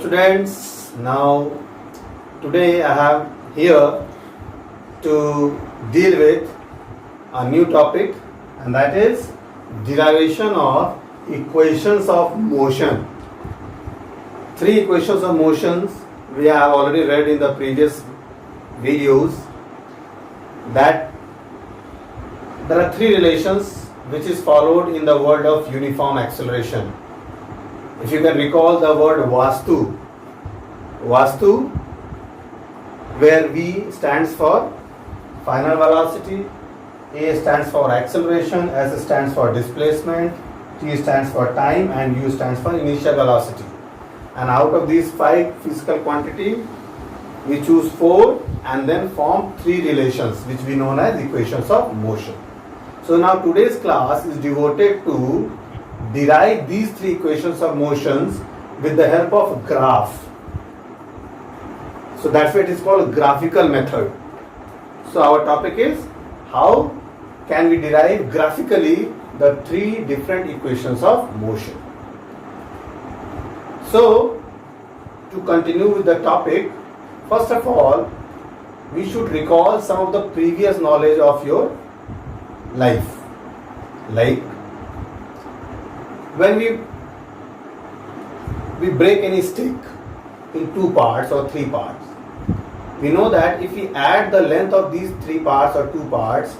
students, now today I have here to deal with a new topic, and that is derivation of equations of motion. Three equations of motions we have already read in the previous videos, that there are three relations which is followed in the world of uniform acceleration. If you can recall the word Vastu, where V stands for final velocity, A stands for acceleration, S stands for displacement, T stands for time, and U stands for initial velocity. And out of these five physical quantities, we choose four and then form three relations which we know as equations of motion. So now today's class is devoted to derive these three equations of motions with the help of graph. So that's why it is called graphical method. So our topic is how can we derive graphically the three different equations of motion. So to continue with the topic, first of all we should recall some of the previous knowledge of your life. Like when we break any stick in two parts or three parts, we know that if we add the length of these three parts or two parts,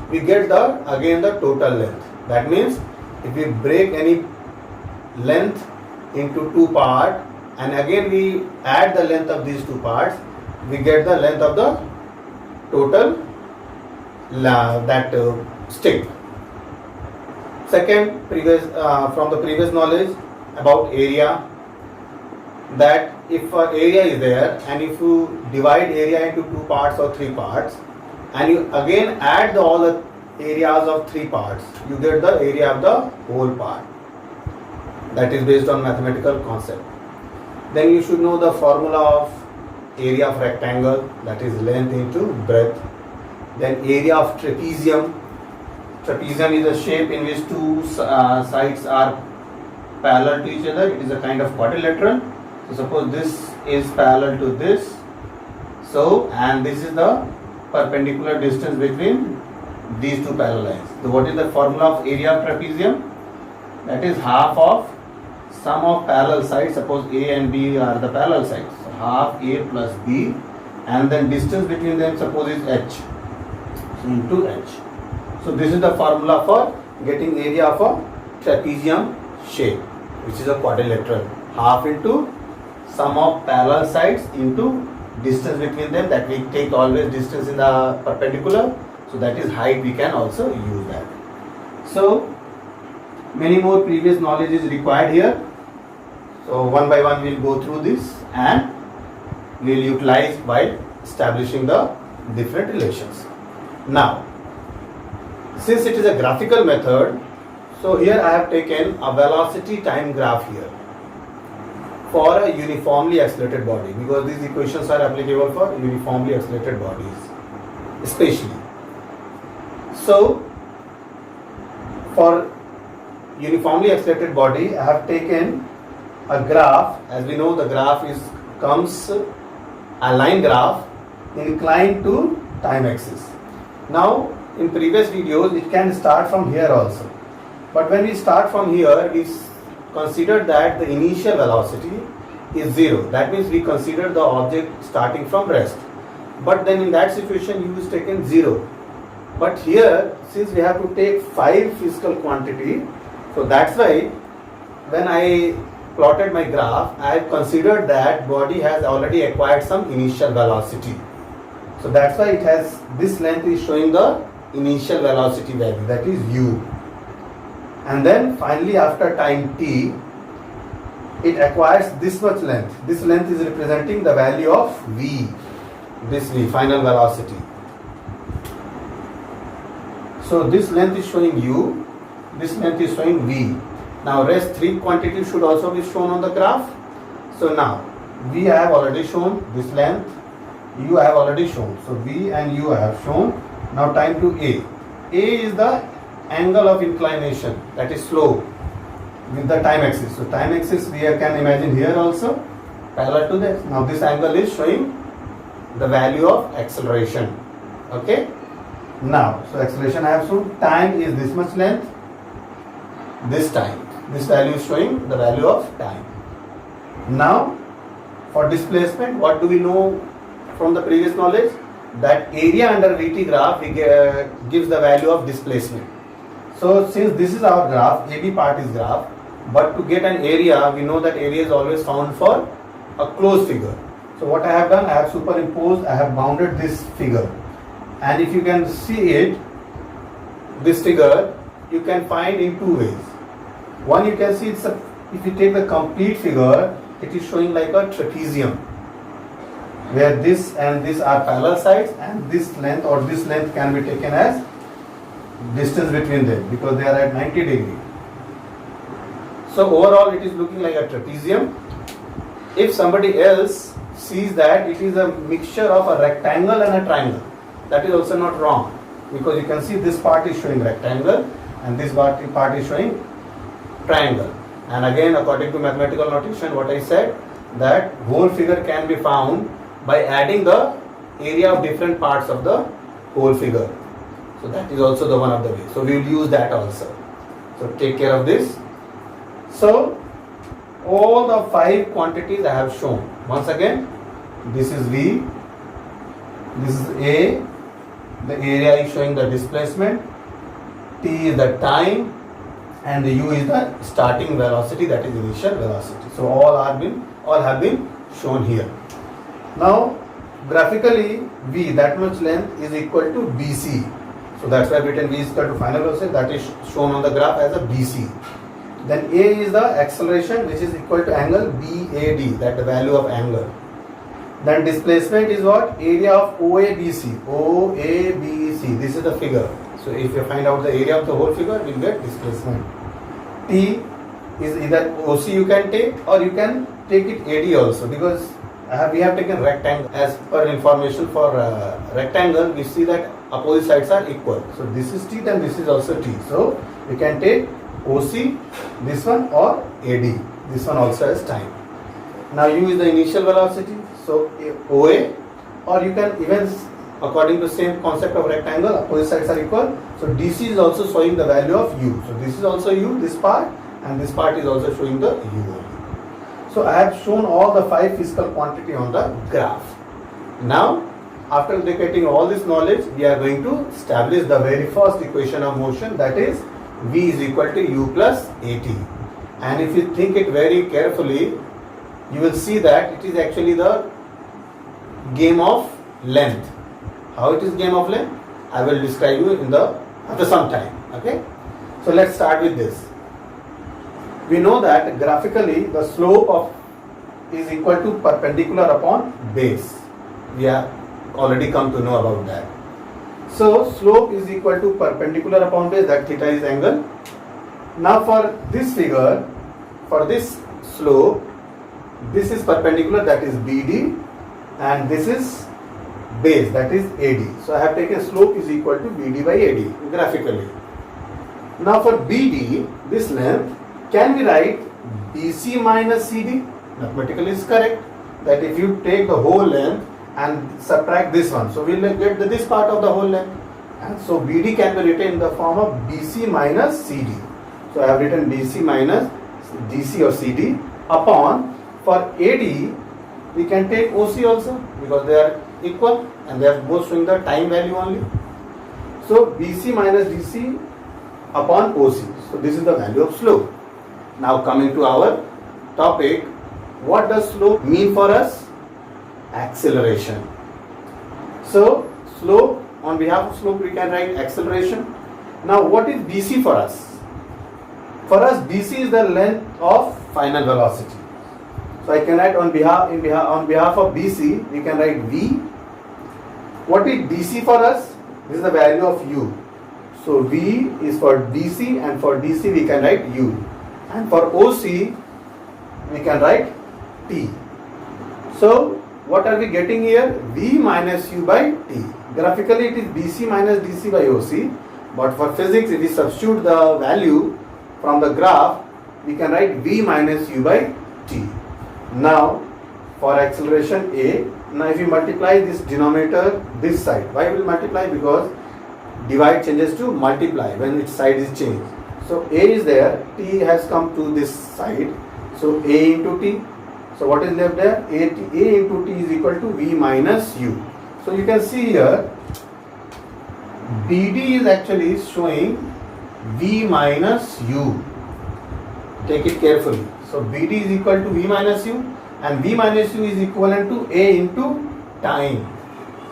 we get the total length. That means if we break any length into two parts and again we add the length of these two parts, we get the length of the total stick. Second, from the previous knowledge about area, that if area is there and if you divide area into two parts or three parts and you again add all the areas of three parts, you get the area of the whole part. That is based on mathematical concept. Then you should know the formula of area of rectangle, that is length into breadth. Then area of trapezium. Trapezium is a shape in which two sides are parallel to each other. It is a kind of quadrilateral. So suppose this is parallel to this. So, and this is the perpendicular distance between these two parallel lines. So what is the formula of area of trapezium? That is half of sum of parallel sides. Suppose A and B are the parallel sides. So half A plus B, and then distance between them suppose is H. So into H. So this is the formula for getting area of a trapezium shape, which is a quadrilateral. Half into sum of parallel sides into distance between them, that we take always distance in the perpendicular. So that is height, we can also use that. So many more previous knowledge is required here. So one by one we will go through this and we will utilize by establishing the different relations. Now, since it is a graphical method, so here I have taken a velocity time graph here for a uniformly accelerated body, because these equations are applicable for uniformly accelerated bodies especially. So for uniformly accelerated body, I have taken a graph. As we know, the graph comes a line graph inclined to time axis. Now in previous videos it can start from here also, but when we start from here, we consider that the initial velocity is 0. That means we consider the object starting from rest, but then in that situation u is taken 0. But here, since we have to take 5 physical quantity, so that's why when I plotted my graph, I have considered that body has already acquired some initial velocity. So that's why it has, this length is showing the initial velocity value, that is u. And then finally after time t, it acquires this much length. This length is representing the value of v, this v, final velocity. So this length is showing u, this length is showing v. Now rest three quantities should also be shown on the graph. So now v I have already shown, this length, u I have already shown. So v and u I have shown. Now time to A. A is the angle of inclination, that is slope with the time axis. So time axis we can imagine here also, parallel to this. Now this angle is showing the value of acceleration. Okay. Now, so acceleration I have shown, time is this much length, this time. This value is showing the value of time. Now, for displacement, what do we know from the previous knowledge? That area under VT graph gives the value of displacement. So, since this is our graph, AB part is graph, but to get an area, we know that area is always found for a closed figure. So, what I have done, I have superimposed, I have bounded this figure. And if you can see it, this figure, you can find in two ways. One, you can see if you take the complete figure, it is showing like a trapezium, where this and this are parallel sides, and this length or this length can be taken as distance between them because they are at 90 degree. So overall it is looking like a trapezium. If somebody else sees that it is a mixture of a rectangle and a triangle, that is also not wrong, because you can see this part is showing rectangle and this part is showing triangle. And again, according to mathematical notation, what I said, that whole figure can be found by adding the area of different parts of the whole figure. So that is also the one of the ways. So we will use that also. So take care of this. So all the 5 quantities I have shown. Once again, this is V, this is A, the area is showing the displacement, T is the time, and the U is the starting velocity, that is initial velocity. So all have been shown here. Now graphically, V, that much length is equal to BC. So that's why I've written V is equal to final velocity, that is shown on the graph as a BC. Then A is the acceleration, which is equal to angle BAD, that the value of angle. Then displacement is what? Area of OABC. OABC. This is the figure. So if you find out the area of the whole figure, you will get displacement. T is either OC you can take, or you can take it AD also, because we have taken rectangle. As per information for rectangle, we see that opposite sides are equal. So this is T, then this is also T. So you can take OC, this one, or AD. This one also has time. Now U is the initial velocity. So OA, or you can even, according to same concept of rectangle, opposite sides are equal. So DC is also showing the value of U. So this is also U, this part, and this part is also showing the U only. So I have shown all the 5 physical quantity on the graph. Now, after getting all this knowledge, we are going to establish the very first equation of motion, that is V is equal to U plus AT. And if you think it very carefully, you will see that it is actually the game of length. How it is game of length? I will describe you after some time. Okay. So let's start with this. We know that graphically the slope is equal to perpendicular upon base. We have already come to know about that. So slope is equal to perpendicular upon base, that theta is angle. Now for this figure, for this slope, this is perpendicular, that is BD, and this is base, that is AD. So I have taken slope is equal to BD by AD graphically. Now for BD, this length, can we write BC minus CD? Mathematically is correct, that if you take the whole length and subtract this one, so we will get this part of the whole length. And so BD can be written in the form of BC minus CD. So I have written BC minus DC or CD upon, for AD we can take OC also, because they are equal and they are both showing the time value only. So BC minus DC upon OC. So this is the value of slope. Now coming to our topic, what does slope mean for us? Acceleration. So slope, on behalf of slope we can write acceleration. Now what is BC for us? For us, BC is the length of final velocity. So I can write on behalf of BC, we can write V. What is DC for us? This is the value of U. So V is for DC, and for DC we can write U. And for OC we can write T. So what are we getting here? V minus U by T. Graphically it is BC minus DC by OC, but for physics, if we substitute the value from the graph, we can write V minus U by T. Now for acceleration A. Now if you multiply this denominator this side, why will multiply? Because divide changes to multiply when its side is changed. So A is there, T has come to this side, so A into T. So what is left there? A into T is equal to V minus U. So you can see here BD is actually showing V minus U. Take it carefully. So BD is equal to V minus U, and V minus U is equivalent to A into time.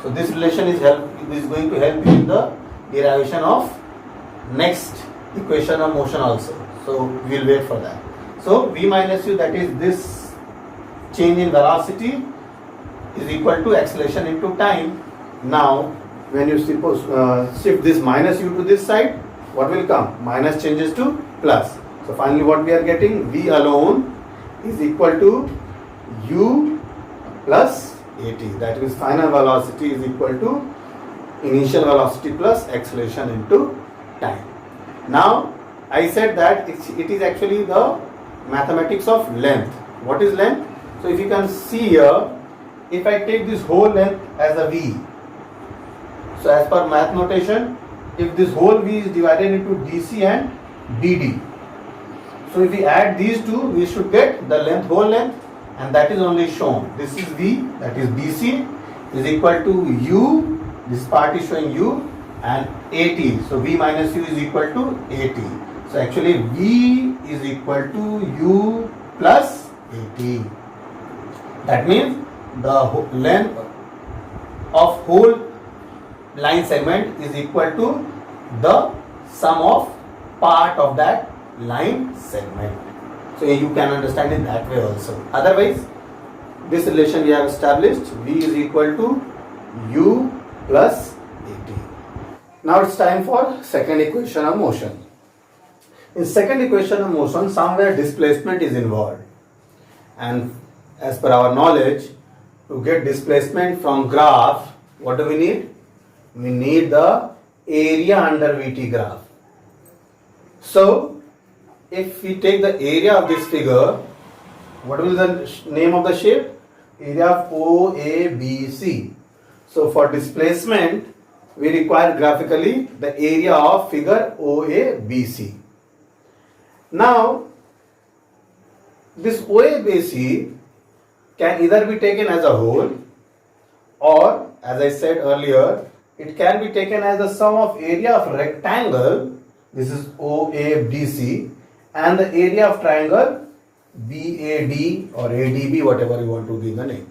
So this relation is going to help you in the derivation of next equation of motion also. So we will wait for that. So V minus U, that is this change in velocity, is equal to acceleration into time. Now when you shift this minus U to this side, what will come? Minus changes to plus. So finally what we are getting, V alone is equal to U plus AT. That is final velocity is equal to initial velocity plus acceleration into time. Now I said that it is actually the mathematics of length. What is length? So if you can see here, if I take this whole length as a V, so as per math notation, if this whole V is divided into DC and BD, so if we add these two, we should get the length, whole length, and that is only shown. This is V, that is BC, is equal to U, this part is showing U, and AT. So V minus U is equal to AT. So actually V is equal to U plus AT. That means the length of whole line segment is equal to the sum of part of that line segment. So you can understand it that way also. Otherwise, this relation we have established, V is equal to U plus AT. Now it's time for second equation of motion. In second equation of motion, somewhere displacement is involved. And as per our knowledge, to get displacement from graph, what do we need? We need the area under VT graph. So if we take the area of this figure, what will the name of the shape? Area of OABC. So for displacement, we require graphically the area of figure OABC. Now, this OABC can either be taken as a whole, or as I said earlier, it can be taken as the sum of area of rectangle, this is OABC, and the area of triangle BAD or ADB, whatever you want to give the name.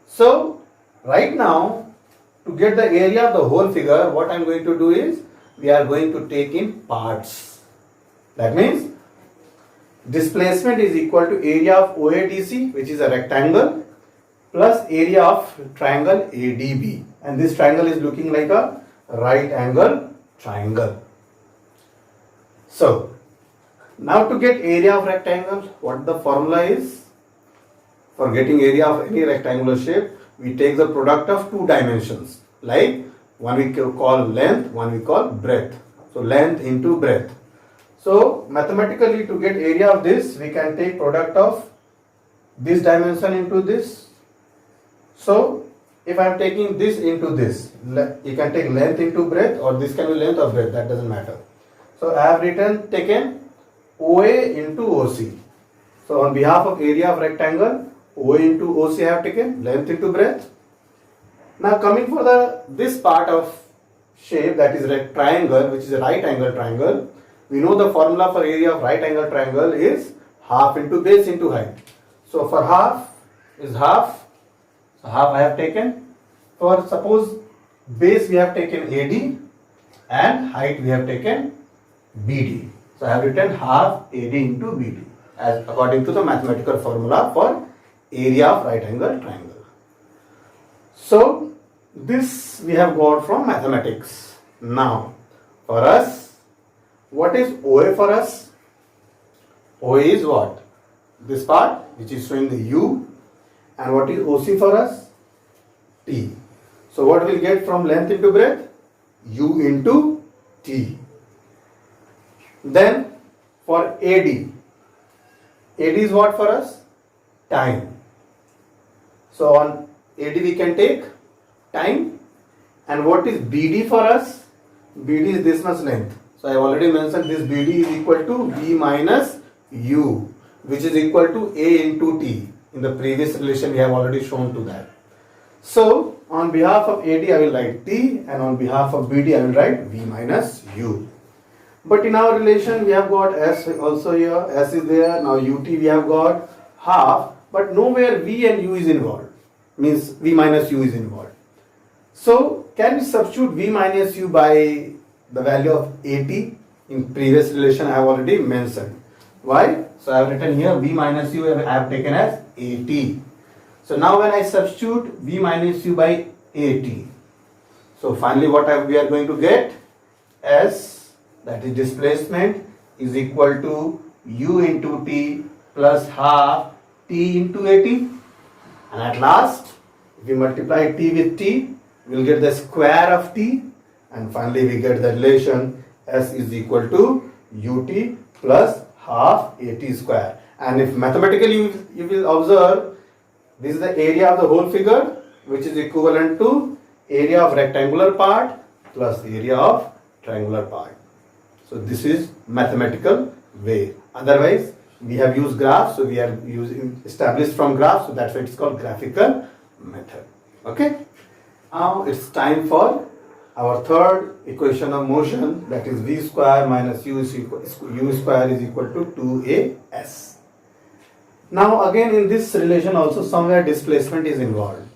So right now, to get the area of the whole figure, what I am going to do is, we are going to take in parts. That means displacement is equal to area of OADC, which is a rectangle, plus area of triangle ADB, and this triangle is looking like a right angle triangle. So now to get area of rectangle, what the formula is? For getting area of any rectangular shape, we take the product of two dimensions, like one we call length, one we call breadth. So length into breadth. So mathematically, to get area of this, we can take product of this dimension into this. So if I am taking this into this, you can take length into breadth, or this can be length or breadth, that doesn't matter. So I have taken OA into OC. So on behalf of area of rectangle, OA into OC I have taken, length into breadth. Now coming for this part of shape, that is a triangle, which is a right angle triangle. We know the formula for area of right angle triangle is half into base into height. So for half is half. So half I have taken. For suppose base we have taken AD and height we have taken BD. So I have written half AD into BD as according to the mathematical formula for area of right angle triangle. So this we have got from mathematics. Now for us, what is OA for us? OA is what? This part which is showing the U, and what is OC for us? T. So what will get from length into breadth? U into T. Then for AD is what for us? Time. So on AD we can take time. And what is BD for us? BD is this much length. So I have already mentioned this BD is equal to V minus U, which is equal to A into T. In the previous relation we have already shown to that. So on behalf of AD I will write T, and on behalf of BD I will write V minus U. But in our relation we have got S also here, S is there, now UT we have got half, but nowhere V and U is involved, means V minus U is involved. So can we substitute V minus U by the value of AT? In previous relation I have already mentioned. Why? So I have written here V minus U I have taken as AT. So now when I substitute V minus U by AT, so finally what we are going to get? S, that is displacement, is equal to U into T plus half T into AT. And at last, if we multiply T with T, we will get the square of T. And finally we get the relation S is equal to UT plus half AT square. And if mathematically you will observe, this is the area of the whole figure, which is equivalent to area of rectangular part plus area of triangular part. So this is mathematical way. Otherwise, we have used graphs, so we are using established from graphs, so that's why it's called graphical method. Okay. Now it's time for our third equation of motion, that is V square minus U square is equal to 2AS. Now again in this relation also somewhere displacement is involved.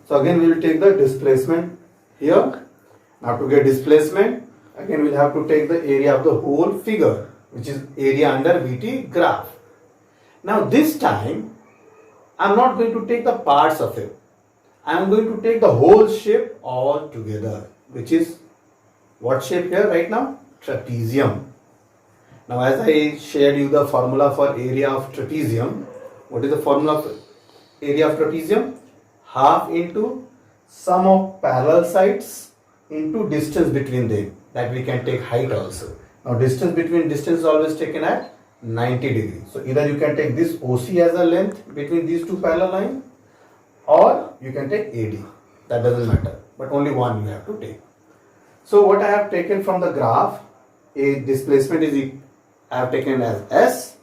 So again we will take the displacement here. Now to get displacement, again we will have to take the area of the whole figure, which is area under VT graph. Now this time I am not going to take the parts of it. I am going to take the whole shape all together, which is what shape here right now? Trapezium. Now as I shared you the formula for area of trapezium, what is the formula for area of trapezium? Half into sum of parallel sides into distance between them. That we can take height also. Now distance is always taken at 90 degrees. So either you can take this OC as a length between these two parallel lines, or you can take AD. That doesn't matter, but only one you have to take. So what I have taken from the graph, a displacement is I have taken as S,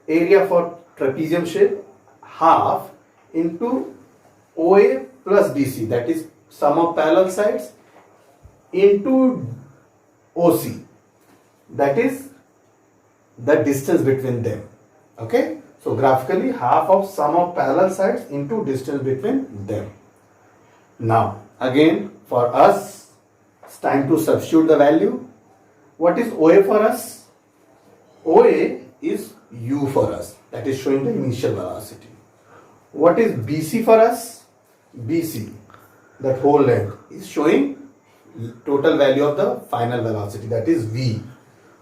area for trapezium shape half into OA plus BC, that is sum of parallel sides, into OC, that is the distance between them. Okay, so graphically half of sum of parallel sides into distance between them. Now again for us it's time to substitute the value. What is OA for us? OA is U for us, that is showing the initial velocity. What is BC for us? BC, that whole length, is showing total value of the final velocity, that is V.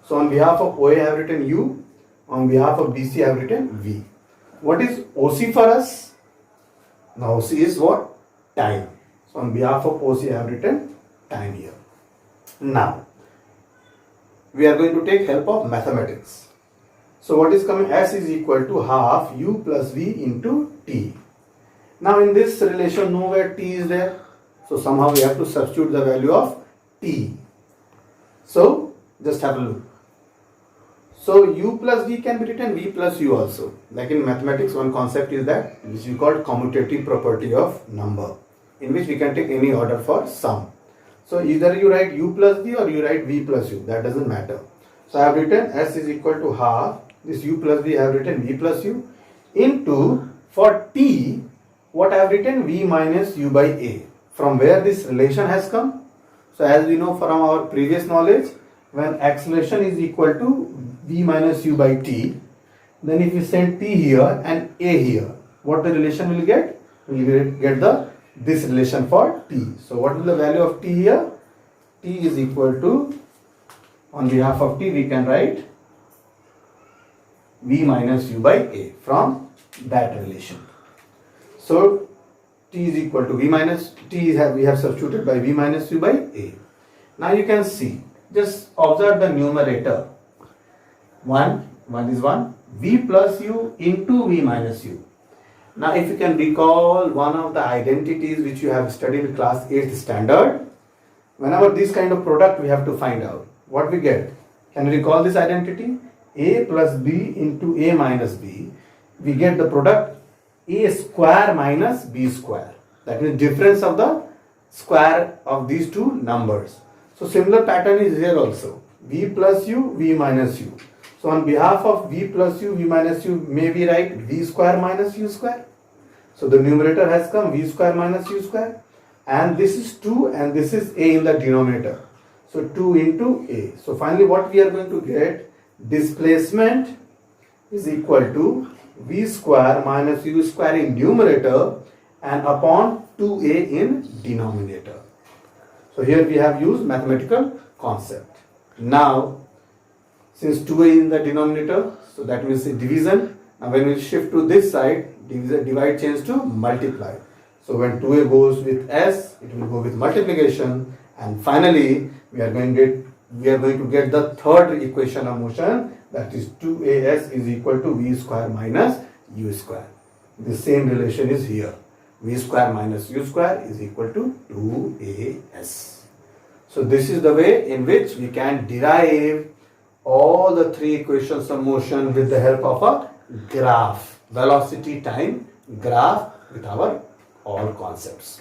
So on behalf of OA I have written U, on behalf of BC I have written V. What is OC for us? Now OC is what? Time. So on behalf of OC I have written time here. Now we are going to take help of mathematics. So what is coming? S is equal to half U plus V into T. Now in this relation nowhere T is there. So somehow we have to substitute the value of T. So just have a look. So U plus V can be written V plus U also. Like in mathematics, one concept is that which we call commutative property of number, in which we can take any order for sum. So either you write U plus V or you write V plus U, that doesn't matter. So I have written S is equal to half, this U plus V I have written V plus U, into, for T, what I have written? V minus U by A. From where this relation has come? So as we know from our previous knowledge, when acceleration is equal to V minus U by T, then if we send T here and A here, what the relation will get? We will get this relation for T. So what is the value of T here? T is equal to, on behalf of T we can write V minus U by A from that relation. So T is equal to V minus T we have substituted by V minus U by A. Now you can see, just observe the numerator. 1 is 1, V plus U into V minus U. Now if you can recall one of the identities which you have studied in class 8th standard, whenever this kind of product we have to find out, what we get? Can you recall this identity? A plus B into A minus B, we get the product A square minus B square. That means difference of the square of these two numbers. So similar pattern is here also. V plus U, V minus U. So on behalf of V plus U, V minus U, may we write V square minus U square? So the numerator has come V square minus U square, and this is 2 and this is A in the denominator. So 2 into A. So finally what we are going to get, displacement is equal to V square minus U square in numerator and upon 2A in denominator. So here we have used mathematical concept. Now since 2A in the denominator, so that means a division. Now when we shift to this side, divide change to multiply. So when 2A goes with S, it will go with multiplication, and finally we are going to get the third equation of motion, that is 2AS is equal to V square minus U square. The same relation is here. V square minus U square is equal to 2AS. So this is the way in which we can derive all the three equations of motion with the help of a graph, velocity time graph, with our all concepts.